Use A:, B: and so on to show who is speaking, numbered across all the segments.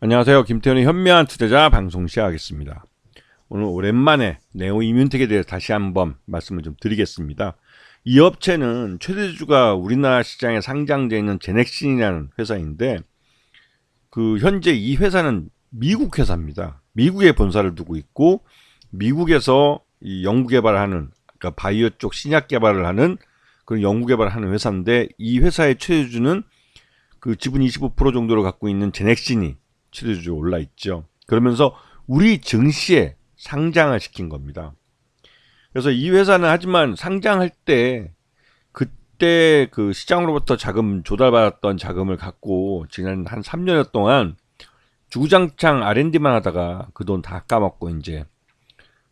A: 안녕하세요. 김태현의 현명한 투자자 방송 시작하겠습니다. 오늘 오랜만에 네오이뮨텍에 대해서 다시 한번 말씀을 좀 드리겠습니다. 이 업체는 최대주가 우리나라 시장에 상장되어 있는 제넥신이라는 회사인데, 현재 이 회사는 미국 회사입니다. 미국에 본사를 두고 있고, 미국에서 이 연구 개발하는, 그러니까 바이오 쪽 신약 개발을 하는 그런 연구 개발을 하는 회사인데, 이 회사의 최대주는 그 지분 25% 정도를 갖고 있는 제넥신이 최대주로 올라 있죠. 그러면서 우리 증시에 상장을 시킨 겁니다. 그래서 이 회사는 하지만 상장할 때 그때 그 시장으로부터 자금 조달받았던 자금을 갖고 지난 한 3년 동안 주구장창 R&D만 하다가 그 돈 다 까먹고 이제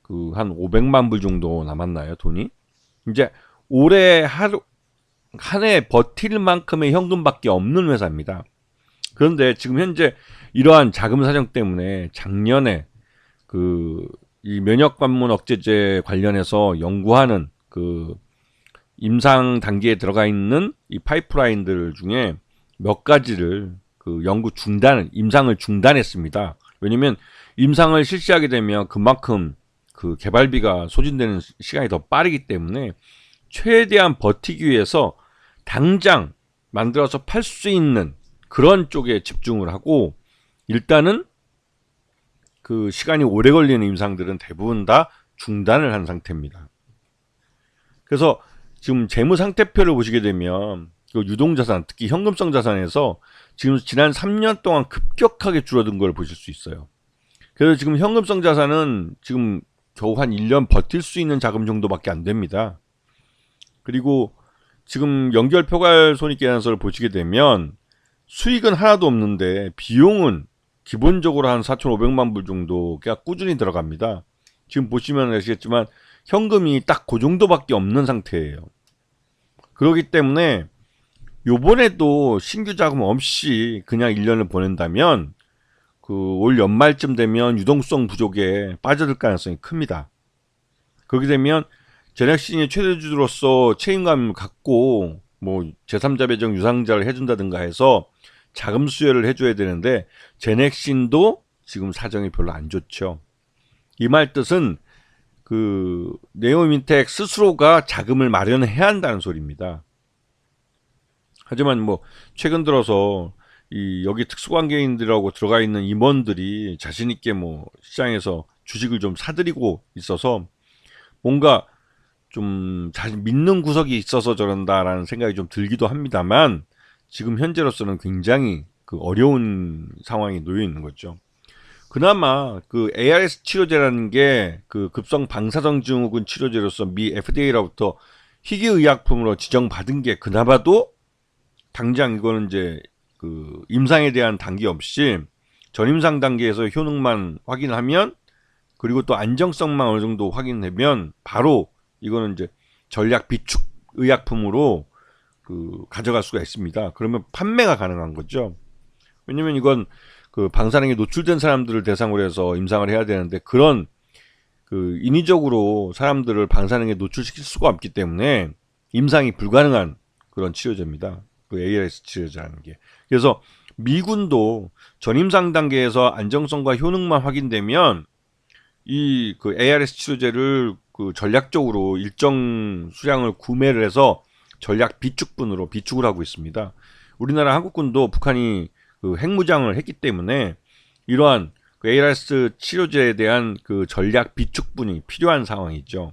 A: 그 한 500만 불 정도 남았나요, 돈이? 이제 올해 하루 한 해 버틸 만큼의 현금밖에 없는 회사입니다. 그런데 지금 현재 이러한 자금 사정 때문에 작년에 이 면역 관문 억제제 관련해서 연구하는 그 임상 단계에 들어가 있는 이 파이프라인들 중에 몇 가지를 그 임상을 중단했습니다. 왜냐면 임상을 실시하게 되면 그만큼 그 개발비가 소진되는 시간이 더 빠르기 때문에 최대한 버티기 위해서 당장 만들어서 팔 수 있는 그런 쪽에 집중을 하고, 일단은 그 시간이 오래 걸리는 임상들은 대부분 다 중단을 한 상태입니다. 그래서 지금 재무 상태표를 보시게 되면 그 유동자산, 특히 현금성 자산에서 지금 지난 3년 동안 급격하게 줄어든 걸 보실 수 있어요. 그래서 지금 현금성 자산은 지금 겨우 한 1년 버틸 수 있는 자금 정도밖에 안 됩니다. 그리고 지금 연결 표괄 손익계산서를 보시게 되면 수익은 하나도 없는데 비용은 기본적으로 한 4,500만 불 정도가 꾸준히 들어갑니다. 지금 보시면 아시겠지만 현금이 딱 그 정도밖에 없는 상태예요. 그렇기 때문에 요번에도 신규 자금 없이 그냥 1년을 보낸다면 그 올 연말쯤 되면 유동성 부족에 빠져들 가능성이 큽니다. 그렇게 되면 제넥신이 최대주주로서 책임감을 갖고 뭐 제3자 배정 유상자를 해준다든가 해서 자금 수혈을 해줘야 되는데, 제넥신도 지금 사정이 별로 안 좋죠. 이 말 뜻은 그 네오이뮨텍 스스로가 자금을 마련해야 한다는 소리입니다. 하지만 뭐 최근 들어서 이 여기 특수관계인들하고 들어가 있는 임원들이 자신 있게 뭐 시장에서 주식을 좀 사들이고 있어서 뭔가 좀 자신 믿는 구석이 있어서 저런다라는 생각이 좀 들기도 합니다만, 지금 현재로서는 굉장히 그 어려운 상황에 놓여 있는 거죠. 그나마 그 ARS 치료제라는 게 그 급성 방사성 증후군 치료제로서 미 FDA로부터 희귀의약품으로 지정받은 게 그나마도 당장 이거는 이제 그 임상에 대한 단계 없이 전임상 단계에서 효능만 확인하면, 그리고 또 안정성만 어느 정도 확인되면 바로 이거는 이제 전략 비축 의약품으로 그 가져갈 수가 있습니다. 그러면 판매가 가능한 거죠. 왜냐면 이건 그 방사능에 노출된 사람들을 대상으로 해서 임상을 해야 되는데, 그런 그 인위적으로 사람들을 방사능에 노출시킬 수가 없기 때문에 임상이 불가능한 그런 치료제입니다. 그 ARS 치료제라는 게. 그래서 미군도 전임상 단계에서 안정성과 효능만 확인되면 이 그 ARS 치료제를 그 전략적으로 일정 수량을 구매를 해서 전략 비축분으로 비축을 하고 있습니다. 우리나라 한국군도 북한이 그 핵무장을 했기 때문에 이러한 그 ARS 치료제에 대한 그 전략 비축분이 필요한 상황이죠.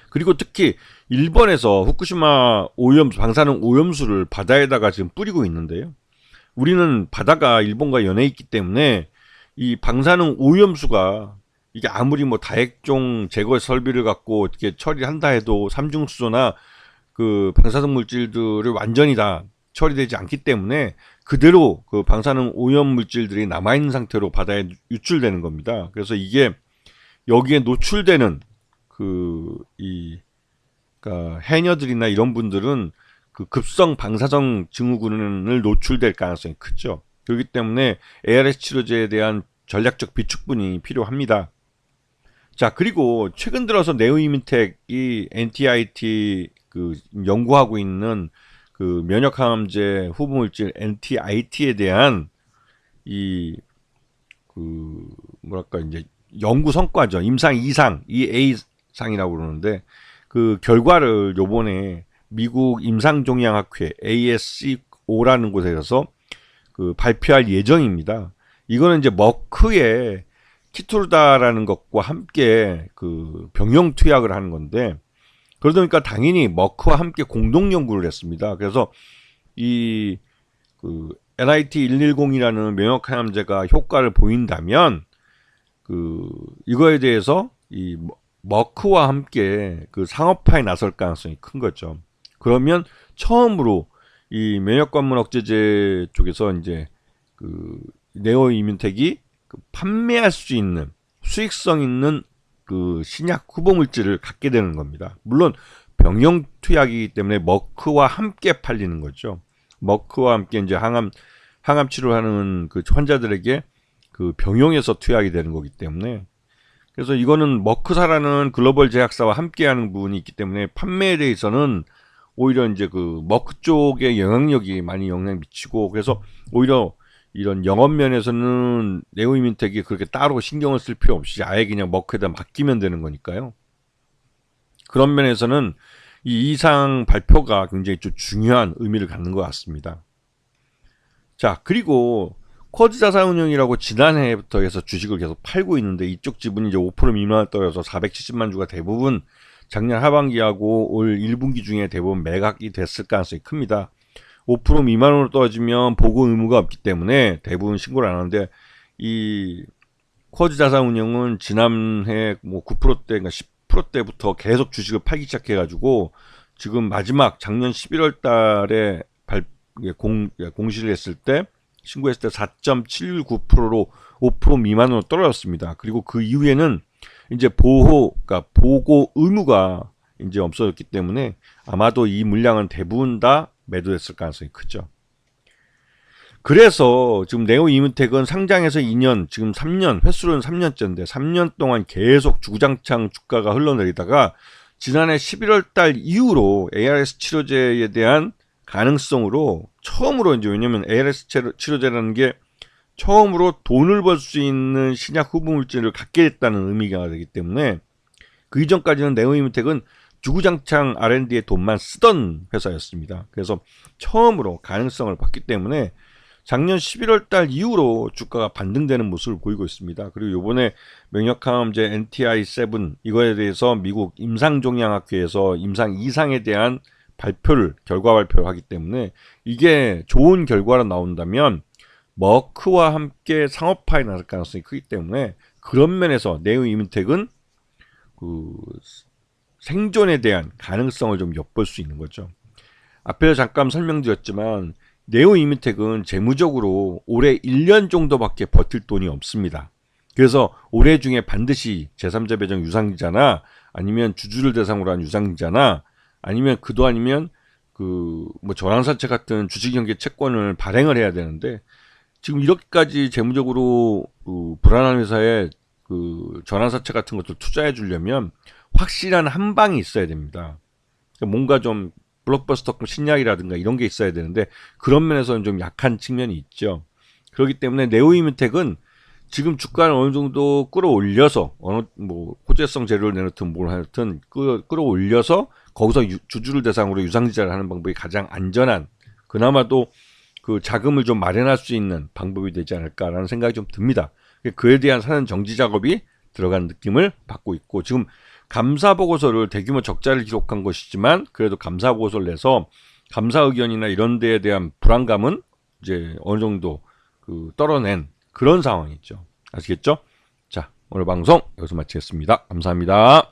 A: 그리고 특히 일본에서 후쿠시마 오염수, 방사능 오염수를 바다에다가 지금 뿌리고 있는데요. 우리는 바다가 일본과 연해 있기 때문에 이 방사능 오염수가 이게 아무리 뭐 다핵종 제거 설비를 갖고 어떻게 처리한다 해도 삼중수소나 그 방사성 물질들을 완전히 다 처리되지 않기 때문에 그대로 그 방사능 오염 물질들이 남아있는 상태로 바다에 유출되는 겁니다. 그래서 이게 여기에 노출되는 그러니까 해녀들이나 이런 분들은 그 급성 방사성 증후군을 노출될 가능성이 크죠. 그렇기 때문에 ARS 치료제에 대한 전략적 비축분이 필요합니다. 자, 그리고 최근 들어서 네오이뮨텍이 NTIT 그 연구하고 있는 그 면역항암제 후보물질 NTIT에 대한 이 그 뭐랄까 이제 연구 성과죠. 임상 2상, 이 A상이라고 그러는데 그 결과를 요번에 미국 임상종양학회 ASCO라는 곳에서 그 발표할 예정입니다. 이거는 이제 머크의 키투르다라는 것과 함께 그 병용 투약을 하는 건데, 그러다 보니까 당연히 머크와 함께 공동 연구를 했습니다. 그래서 이 그 NIT110이라는 면역항암제가 효과를 보인다면 그 이거에 대해서 이 머크와 함께 그 상업화에 나설 가능성이 큰 거죠. 그러면 처음으로 이 면역관문 억제제 쪽에서 이제 그 네오 이뮨텍이 그 판매할 수 있는 수익성 있는 그 신약 후보 물질을 갖게 되는 겁니다. 물론 병용 투약이기 때문에 머크와 함께 팔리는 거죠. 머크와 함께 이제 항암 치료하는 그 환자들에게 그 병용해서 투약이 되는 거기 때문에, 그래서 이거는 머크사라는 글로벌 제약사와 함께하는 부분이 있기 때문에 판매에 대해서는 오히려 이제 그 머크 쪽의 영향력이 많이 영향 미치고, 그래서 오히려 이런 영업 면에서는 네오 이뮨텍이 그렇게 따로 신경을 쓸 필요 없이 아예 그냥 머크에다 맡기면 되는 거니까요. 그런 면에서는 이 이상 발표가 굉장히 좀 중요한 의미를 갖는 것 같습니다. 자, 그리고 쿼드 자산운용이라고 지난해부터 해서 주식을 계속 팔고 있는데, 이쪽 지분이 이제 5% 미만을 떨어져서 470만 주가 대부분 작년 하반기하고 올 1분기 중에 대부분 매각이 됐을 가능성이 큽니다. 5% 미만으로 떨어지면 보고 의무가 없기 때문에 대부분 신고를 안 하는데, 이 쿼드 자산운용은 지난해 뭐 9%대, 그러니까 10%대부터 계속 주식을 팔기 시작해가지고 지금 마지막 작년 11월 달에 공시를 했을 때, 신고했을 때 4.79%로 5% 미만으로 떨어졌습니다. 그리고 그 이후에는 이제 그러니까 보고 의무가 이제 없어졌기 때문에 아마도 이 물량은 대부분 다 매도됐을 가능성이 크죠. 그래서 지금 네오 이뮨텍은 상장해서 2년, 지금 3년, 횟수로는 3년째인데 3년 동안 계속 주구장창 주가가 흘러내리다가 지난해 11월 달 이후로 ARS 치료제에 대한 가능성으로 처음으로, 이제 왜냐면 ARS 치료제라는 게 처음으로 돈을 벌 수 있는 신약 후보 물질을 갖게 됐다는 의미가 되기 때문에, 그 이전까지는 네오 이뮨텍은 주구장창 R&D에 돈만 쓰던 회사였습니다. 그래서 처음으로 가능성을 봤기 때문에 작년 11월 달 이후로 주가가 반등되는 모습을 보이고 있습니다. 그리고 이번에 면역항암제 NTI7 이거에 대해서 미국 임상종양학회에서 임상 2상에 대한 결과 발표를 하기 때문에 이게 좋은 결과로 나온다면 머크와 함께 상업화에 나설 가능성이 크기 때문에, 그런 면에서 네오 이뮨텍은 그 생존에 대한 가능성을 좀 엿볼 수 있는 거죠. 앞에서 잠깐 설명드렸지만 네오 이뮨텍은 재무적으로 올해 1년 정도밖에 버틸 돈이 없습니다. 그래서 올해 중에 반드시 제3자 배정 유상증자나 아니면 주주를 대상으로 한 유상증자나 아니면 그도 아니면 그 뭐 전환사채 같은 주식연계 채권을 발행을 해야 되는데, 지금 이렇게까지 재무적으로 불안한 회사에 그 전환사채 같은 것들 투자해 주려면 확실한 한 방이 있어야 됩니다. 그러니까 뭔가 좀 블록버스터 신약이라든가 이런 게 있어야 되는데 그런 면에서는 좀 약한 측면이 있죠. 그렇기 때문에 네오 이뮨텍은 지금 주가를 어느 정도 끌어올려서 뭐 호재성 재료를 내놓든 뭘 하든 끌어올려서 거기서 주주를 대상으로 유상증자를 하는 방법이 가장 안전한, 그나마도 그 자금을 좀 마련할 수 있는 방법이 되지 않을까라는 생각이 좀 듭니다. 그에 대한 사전 정지 작업이 들어간 느낌을 받고 있고, 지금 감사 보고서를 대규모 적자를 기록한 것이지만 그래도 감사 보고서를 내서 감사 의견이나 이런 데에 대한 불안감은 이제 어느 정도 그 떨어낸 그런 상황이죠. 아시겠죠? 자, 오늘 방송 여기서 마치겠습니다. 감사합니다.